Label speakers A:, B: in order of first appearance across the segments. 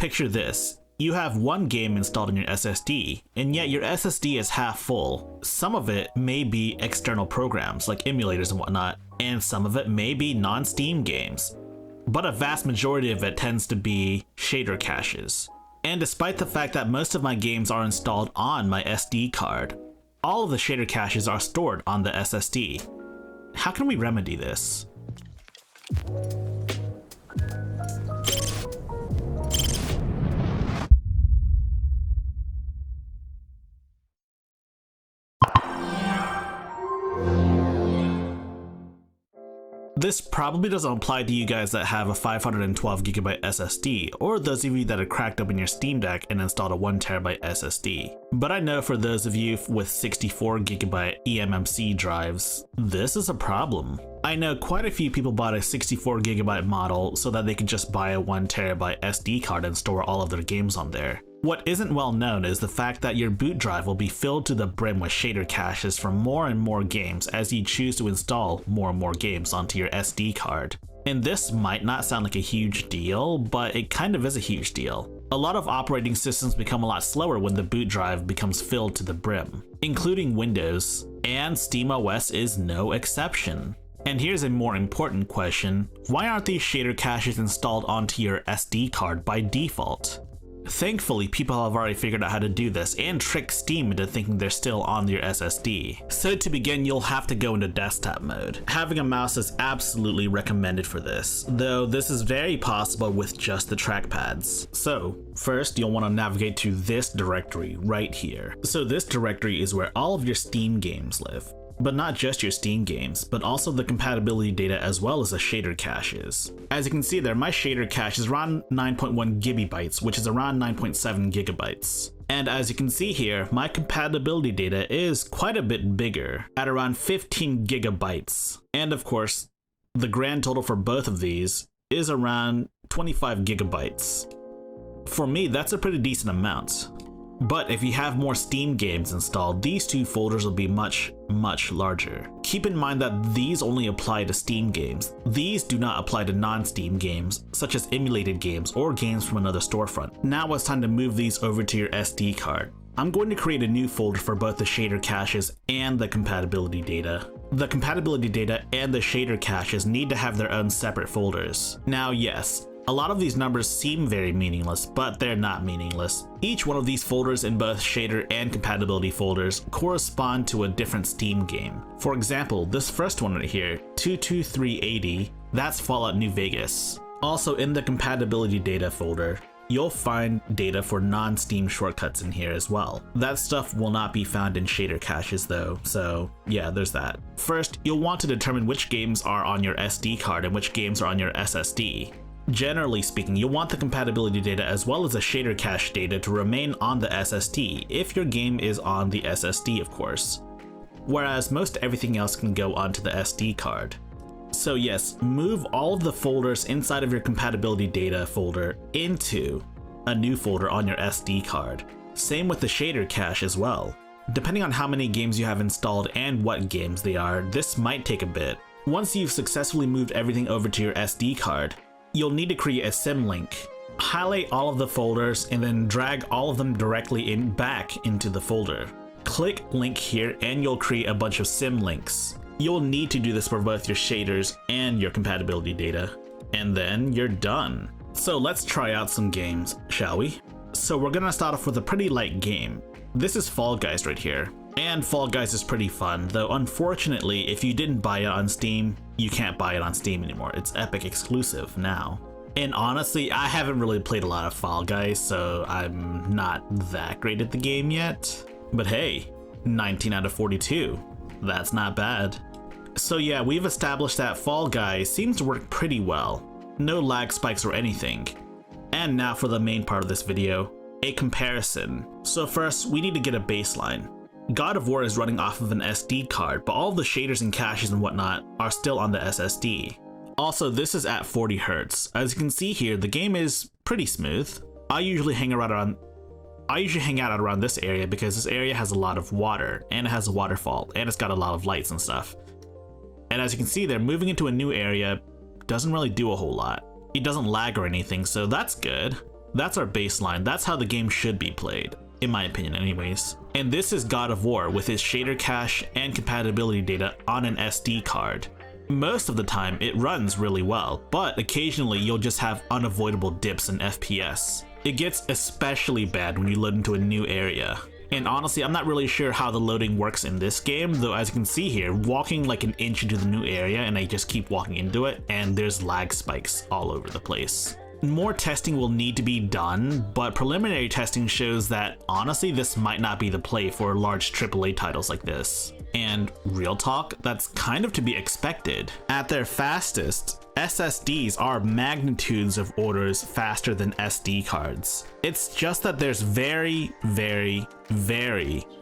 A: Picture this. You have one game installed in your SSD, and yet your SSD is half full. Some of it may be external programs like emulators and whatnot, and some of it may be non-Steam games. But a vast majority of it tends to be shader caches. And despite the fact that most of my games are installed on my SD card, all of the shader caches are stored on the SSD. How can we remedy this? This probably doesn't apply to you guys that have a 512GB SSD, or those of you that are cracked open your Steam Deck and installed a 1TB SSD. But I know for those of you with 64GB eMMC drives, this is a problem. I know quite a few people bought a 64GB model so that they could just buy a 1TB SD card and store all of their games on there. What isn't well known is the fact that your boot drive will be filled to the brim with shader caches from more and more games as you choose to install more and more games onto your SD card. And this might not sound like a huge deal, but it kind of is a huge deal. A lot of operating systems become a lot slower when the boot drive becomes filled to the brim, including Windows, and SteamOS is no exception. And here's a more important question: why aren't these shader caches installed onto your SD card by default? Thankfully, people have already figured out how to do this and trick Steam into thinking they're still on your SSD. So to begin, you'll have to go into desktop mode. Having a mouse is absolutely recommended for this, though this is very possible with just the trackpads. So first, you'll want to navigate to this directory right here. So this directory is where all of your Steam games live. But not just your Steam games, but also the compatibility data as well as the shader caches. As you can see there, my shader cache is around 9.1 GB, which is around 9.7 GB. And as you can see here, my compatibility data is quite a bit bigger, at around 15 GB. And of course, the grand total for both of these is around 25 GB. For me, that's a pretty decent amount. But if you have more Steam games installed, these two folders will be much larger. Keep in mind that these only apply to Steam games. These do not apply to non-Steam games, such as emulated games or games from another storefront. Now it's time to move these over to your SD card. I'm going to create a new folder for both the shader caches and the compatibility data. The compatibility data and the shader caches need to have their own separate folders. Now yes, a lot of these numbers seem very meaningless, but they're not meaningless. Each one of these folders in both shader and compatibility folders correspond to a different Steam game. For example, this first one right here, 22380, that's Fallout New Vegas. Also in the compatibility data folder, you'll find data for non-Steam shortcuts in here as well. That stuff will not be found in shader caches though, so yeah, there's that. First, you'll want to determine which games are on your SD card and which games are on your SSD. Generally speaking, you'll want the compatibility data as well as the shader cache data to remain on the SSD if your game is on the SSD, of course, whereas most everything else can go onto the SD card. So yes, move all of the folders inside of your compatibility data folder into a new folder on your SD card. Same with the shader cache as well. Depending on how many games you have installed and what games they are, this might take a bit. Once you've successfully moved everything over to your SD card, you'll need to create a symlink. Highlight all of the folders and then drag all of them directly back into the folder. Click link here and you'll create a bunch of symlinks. You'll need to do this for both your shaders and your compatibility data. And then you're done. So let's try out some games, shall we? So we're gonna start off with a pretty light game. This is Fall Guys right here. And Fall Guys is pretty fun, though unfortunately, if you didn't buy it on Steam, you can't buy it on Steam anymore. It's Epic exclusive now. And honestly, I haven't really played a lot of Fall Guys, so I'm not that great at the game yet. But hey, 19 out of 42. That's not bad. So yeah, we've established that Fall Guys seems to work pretty well. No lag spikes or anything. And now for the main part of this video, a comparison. So first, we need to get a baseline. God of War is running off of an SD card, but all of the shaders and caches and whatnot are still on the SSD. Also, this is at 40 Hz. As you can see here, the game is pretty smooth. I usually hang out around this area because this area has a lot of water, and it has a waterfall, and it's got a lot of lights and stuff. And as you can see there, moving into a new area doesn't really do a whole lot. It doesn't lag or anything, so that's good. That's our baseline. That's how the game should be played, in my opinion anyways. And this is God of War with its shader cache and compatibility data on an SD card. Most of the time it runs really well, but occasionally you'll just have unavoidable dips in FPS. It gets especially bad when you load into a new area. And honestly, I'm not really sure how the loading works in this game, though as you can see here, walking like an inch into the new area and I just keep walking into it and there's lag spikes all over the place. More testing will need to be done, but preliminary testing shows that honestly this might not be the play for large AAA titles like this. And real talk, that's kind of to be expected. At their fastest, SSDs are magnitudes of orders faster than SD cards. It's just that there's very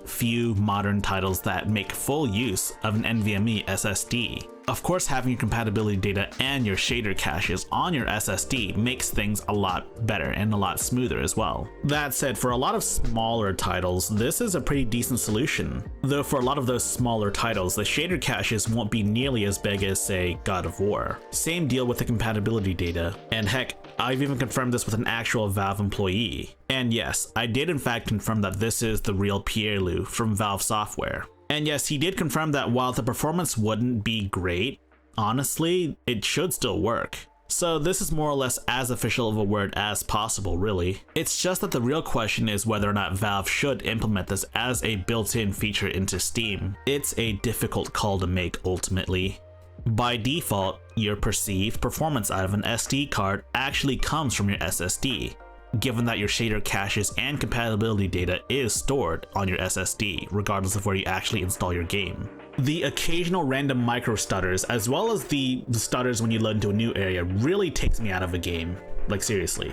A: few modern titles that make full use of an NVMe SSD. Of course, having your compatibility data and your shader caches on your SSD makes things a lot better and a lot smoother as well. That said, for a lot of smaller titles, this is a pretty decent solution. Though for a lot of those smaller titles, the shader caches won't be nearly as big as, say, God of War. Same deal with the compatibility data. And heck, I've even confirmed this with an actual Valve employee. And yes, I did in fact confirm that this is the real Pierre-Loup from Valve Software. And yes, he did confirm that while the performance wouldn't be great, honestly, it should still work. So this is more or less as official of a word as possible, really. It's just that the real question is whether or not Valve should implement this as a built-in feature into Steam. It's a difficult call to make ultimately. By default, your perceived performance out of an SD card actually comes from your SSD, given that your shader caches and compatibility data is stored on your SSD, regardless of where you actually install your game. The occasional random micro stutters, as well as the stutters when you load into a new area, really takes me out of a game. Like seriously.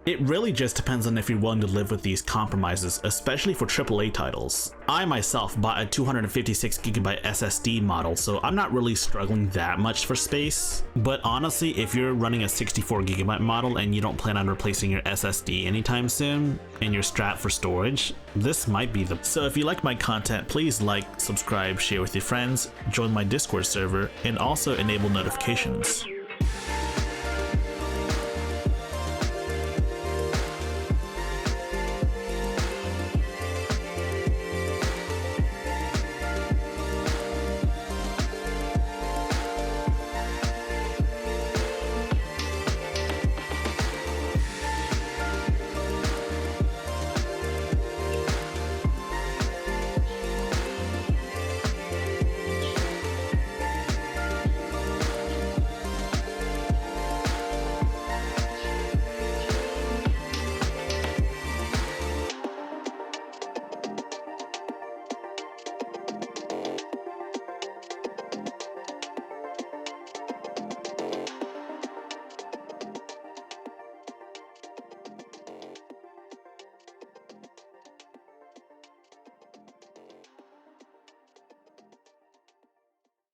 A: It really just depends on if you're willing to live with these compromises, especially for AAA titles. I myself bought a 256GB SSD model, so I'm not really struggling that much for space. But honestly, if you're running a 64GB model and you don't plan on replacing your SSD anytime soon, and you're strapped for storage, this might be the... So if you like my content, please like, subscribe, share with your friends, join my Discord server, and also enable notifications.